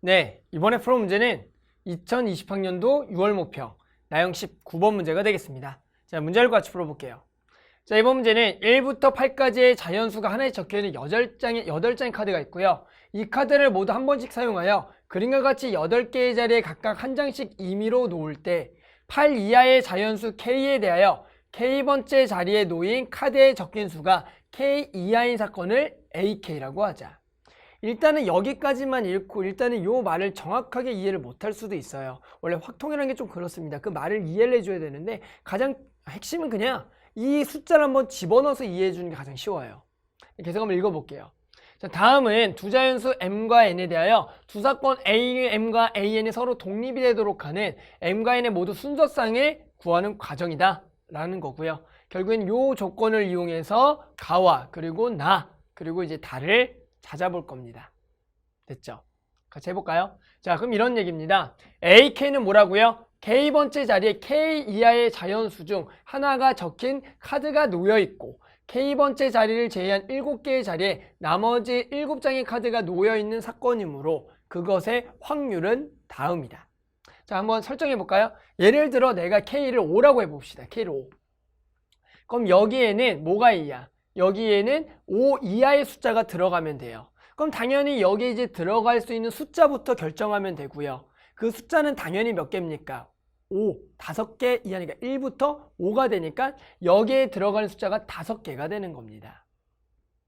네, 이번에 풀어 문제는 2020학년도 6월 목표 나형 19번 문제가 되겠습니다. 자, 문제를 같이 풀어볼게요. 자, 이번 문제는 1부터 8까지의 자연수가 하나에 적혀있는 8장의 카드가 있고요. 이 카드를 모두 한 번씩 사용하여 그림과 같이 8개의 자리에 각각 한 장씩 임의로 놓을 때 8 이하의 자연수 K에 대하여 K번째 자리에 놓인 카드에 적힌 수가 K 이하인 사건을 AK라고 하자. 일단은 여기까지만 읽고 일단은 요 말을 정확하게 이해를 못할 수도 있어요. 원래 확통이라는 게 좀 그렇습니다. 그 말을 이해를 해줘야 되는데 가장 핵심은 그냥 이 숫자를 한번 집어넣어서 이해해 주는 게 가장 쉬워요. 계속 한번 읽어볼게요. 자, 다음은 두 자연수 m과 n에 대하여 두 사건 m과 an이 서로 독립이 되도록 하는 m과 n의 모두 순서상을 구하는 과정이다 라는 거고요. 결국엔 요 조건을 이용해서 가와 그리고 나 그리고 이제 다를 찾아볼 겁니다. 됐죠? 같이 해볼까요? 자, 그럼 이런 얘기입니다. AK는 뭐라고요? K번째 자리에 K 이하의 자연수 중 하나가 적힌 카드가 놓여있고 K번째 자리를 제외한 7개의 자리에 나머지 7장의 카드가 놓여있는 사건이므로 그것의 확률은 다음이다. 자, 한번 설정해볼까요? 예를 들어 내가 K를 5라고 해봅시다. K를 5. 그럼 여기에는 뭐가 2야? 여기에는 5 이하의 숫자가 들어가면 돼요. 그럼 당연히 여기에 이제 들어갈 수 있는 숫자부터 결정하면 되고요. 그 숫자는 당연히 몇 개입니까? 5, 5개 이하니까 1부터 5가 되니까 여기에 들어가는 숫자가 5개가 되는 겁니다.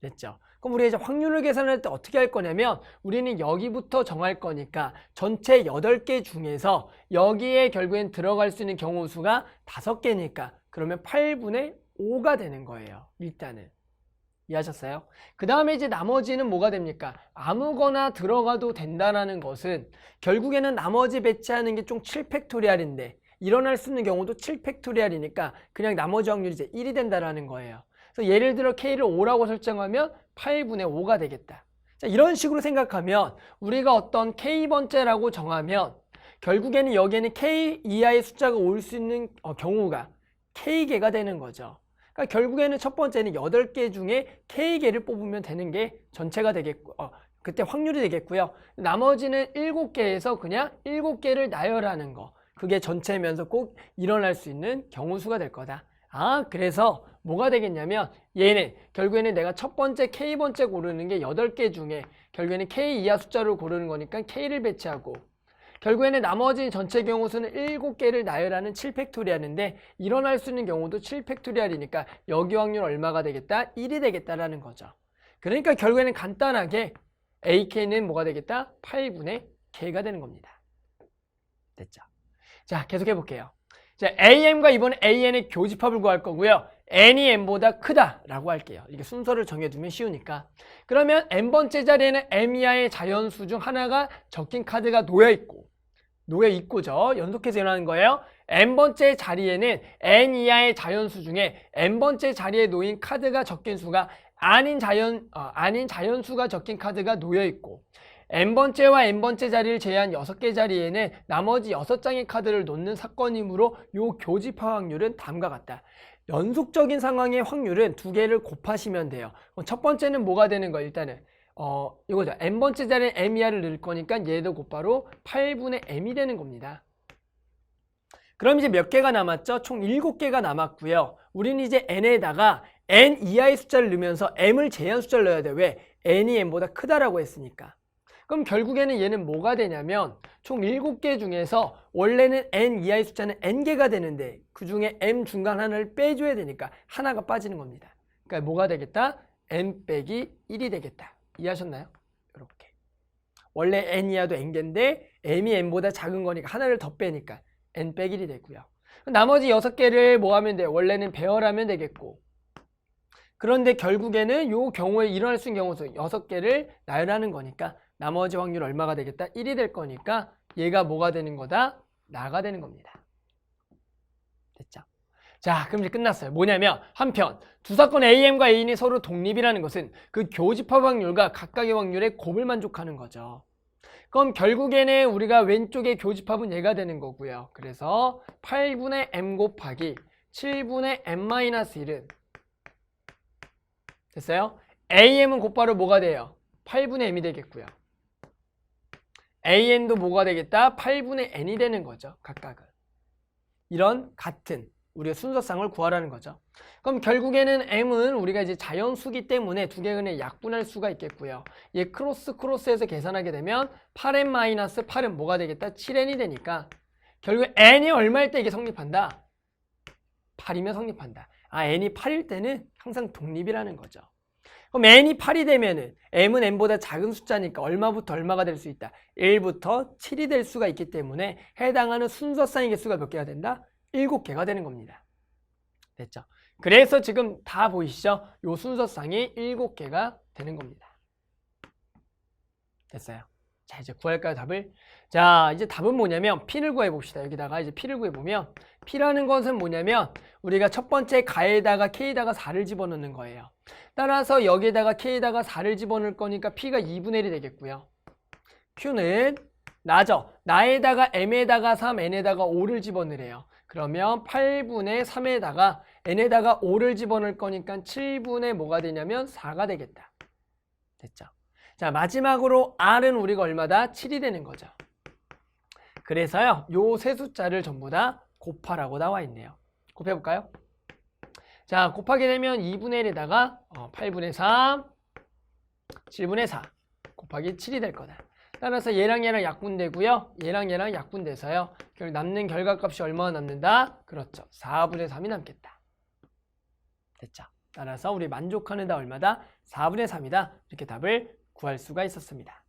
됐죠? 그럼 우리가 이제 확률을 계산할 때 어떻게 할 거냐면 우리는 여기부터 정할 거니까 전체 8개 중에서 여기에 결국엔 들어갈 수 있는 경우 수가 5개니까 그러면 8분의 5가 되는 거예요. 일단은. 이해하셨어요? 그 다음에 이제 나머지는 뭐가 됩니까? 아무거나 들어가도 된다는 것은 결국에는 나머지 배치하는 게 총 7팩토리알인데 일어날 수 있는 경우도 7팩토리알이니까 그냥 나머지 확률이 이제 1이 된다는 거예요. 그래서 예를 들어 K를 5라고 설정하면 8분의 5가 되겠다. 자, 이런 식으로 생각하면 우리가 어떤 K번째라고 정하면 결국에는 여기에는 K 이하의 숫자가 올 수 있는 경우가 K개가 되는 거죠. 그러니까 결국에는 첫 번째는 8개 중에 K개를 뽑으면 되는 게 전체가 되겠고 그때 확률이 되겠고요. 나머지는 7개에서 그냥 7개를 나열하는 거. 그게 전체면서 꼭 일어날 수 있는 경우수가 될 거다. 아, 그래서 뭐가 되겠냐면 얘는 결국에는 내가 첫 번째 K번째 고르는 게 8개 중에 결국에는 K 이하 숫자를 고르는 거니까 K를 배치하고 결국에는 나머지 전체 경우수는 7개를 나열하는 7팩토리알인데 일어날 수 있는 경우도 7팩토리알이니까 여기 확률 얼마가 되겠다? 1이 되겠다라는 거죠. 그러니까 결국에는 간단하게 AK는 뭐가 되겠다? 8분의 K가 되는 겁니다. 됐죠? 자, 계속해 볼게요. 자, AM과 이번에 AN의 교집합을 구할 거고요. N이 M보다 크다라고 할게요. 이게 순서를 정해두면 쉬우니까. 그러면 N번째 자리에는 M 이하의 자연수 중 하나가 적힌 카드가 놓여있고죠. 연속해서 일어나는 거예요. N번째 자리에는 N 이하의 자연수 중에 N번째 자리에 놓인 카드가 적힌 수가 아닌 자연수가 적힌 카드가 놓여있고 N번째와 N번째 자리를 제외한 6개 자리에는 나머지 6장의 카드를 놓는 사건이므로 이 교집합 확률은 다음과 같다. 연속적인 상황의 확률은 2개를 곱하시면 돼요. 첫 번째는 뭐가 되는 거예요? 일단은 이거죠. N번째 자리에 M 이하를 넣을 거니까 얘도 곧바로 8분의 M이 되는 겁니다. 그럼 이제 몇 개가 남았죠? 총 7개가 남았고요. 우리는 이제 N에다가 N 이하의 숫자를 넣으면서 M을 제외한 숫자를 넣어야 돼. 왜? N이 M보다 크다라고 했으니까. 그럼 결국에는 얘는 뭐가 되냐면 총 7개 중에서 원래는 N 이하의 숫자는 N개가 되는데 그 중에 M 중간 하나를 빼줘야 되니까 하나가 빠지는 겁니다. 그러니까 뭐가 되겠다? N 빼기 1이 되겠다. 이해하셨나요? 이렇게. 원래 N 이하도 N개인데 M이 N보다 작은 거니까 하나를 더 빼니까 N 빼기 1이 되고요. 나머지 6개를 뭐 하면 돼요? 원래는 배열하면 되겠고 그런데 결국에는 이 경우에 일어날 수 있는 경우수 6개를 나열하는 거니까 나머지 확률 얼마가 되겠다? 1이 될 거니까 얘가 뭐가 되는 거다? 나가 되는 겁니다. 됐죠? 자, 그럼 이제 끝났어요. 뭐냐면 한편 두 사건 AM과 AN이 서로 독립이라는 것은 그 교집합 확률과 각각의 확률의 곱을 만족하는 거죠. 그럼 결국에는 우리가 왼쪽의 교집합은 얘가 되는 거고요. 그래서 8분의 M 곱하기 7분의 M-1은 됐어요? AM은 곧바로 뭐가 돼요? 8분의 M이 되겠고요. AN도 뭐가 되겠다? 8분의 N이 되는 거죠. 각각은. 이런 같은 우리가 순서쌍을 구하라는 거죠. 그럼 결국에는 M은 우리가 이제 자연수기 때문에 두 개 근에 약분할 수가 있겠고요. 얘 크로스해서 계산하게 되면 8N-8은 뭐가 되겠다? 7N이 되니까 결국 N이 얼마일 때 이게 성립한다? 8이면 성립한다. 아, N이 8일 때는 항상 독립이라는 거죠. 그럼 N이 8이 되면은 M은 N보다 작은 숫자니까 얼마부터 얼마가 될 수 있다? 1부터 7이 될 수가 있기 때문에 해당하는 순서쌍의 개수가 몇 개가 된다? 7개가 되는 겁니다. 됐죠? 그래서 지금 다 보이시죠? 요 순서쌍이 7개가 되는 겁니다. 됐어요. 자, 이제 구할까요, 답을? 자, 이제 답은 뭐냐면 P를 구해 봅시다. 여기다가 이제 P를 구해 보면 P라는 것은 뭐냐면 우리가 첫 번째 가에다가 K에다가 4를 집어넣는 거예요. 따라서 여기에다가 K에다가 4를 집어넣을 거니까 P가 2분의 1이 되겠고요. Q는 나죠. 나에다가 M에다가 3, N에다가 5를 집어넣으래요. 그러면 8분의 3에다가 N에다가 5를 집어넣을 거니까 7분의 뭐가 되냐면 4가 되겠다. 됐죠? 자, 마지막으로 R은 우리가 얼마다? 7이 되는 거죠. 그래서요, 요 세 숫자를 전부 다 곱하라고 나와 있네요. 곱해볼까요? 자, 곱하게 되면 2분의 1에다가 8분의 3, 7분의 4 곱하기 7이 될 거다. 따라서 얘랑 얘랑 약분되고요. 얘랑 얘랑 약분돼서요. 남는 결과값이 얼마나 남는다? 그렇죠. 4분의 3이 남겠다. 됐죠? 따라서 우리 만족하는 다 얼마다? 4분의 3이다. 이렇게 답을 구할 수가 있었습니다.